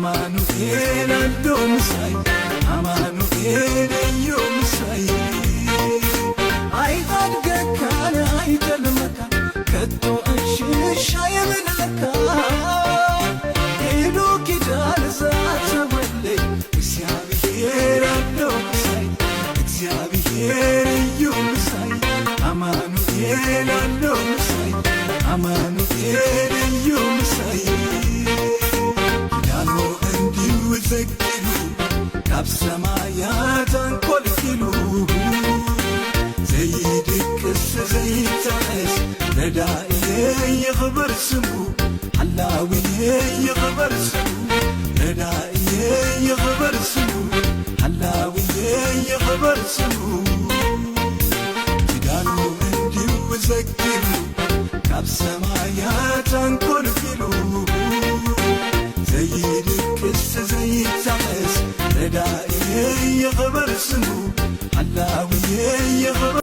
አማኑኤል አዶምሳይ አማኑኤል ኢዮምሳይ አይታድ ገካነ አይደልመካ ከቶ እንሽሻ የምንለካ ሄዶ ኪዳን ዛተወለ እግዚአብሔር አዶምሳይ እግዚአብሔር ኢዮምሳይ አማኑኤል አዶምሳይ አማኑኤል ኢዮምሳይ ኪዳኑ እንዲሁ ዘኪሉ ካብ ሰማያት አንኰልኪሉ ዘይድቅስ ዘይታእስ ረዳእየ ይኽበር ስሙ ሓላውየ ይኽበር ስሙ ረዳእየ ይኽበር ስሙ ሓላውየ ይኽበር ስሙ ኪዳኑ እንዲሁ ዘኪሉ ካብ ሰማያት አንኰልኪሉ ዘይድቅስ ዘይታእስ ረዳእየ ይኽበር ስሙ ሓላውየ ይኽበር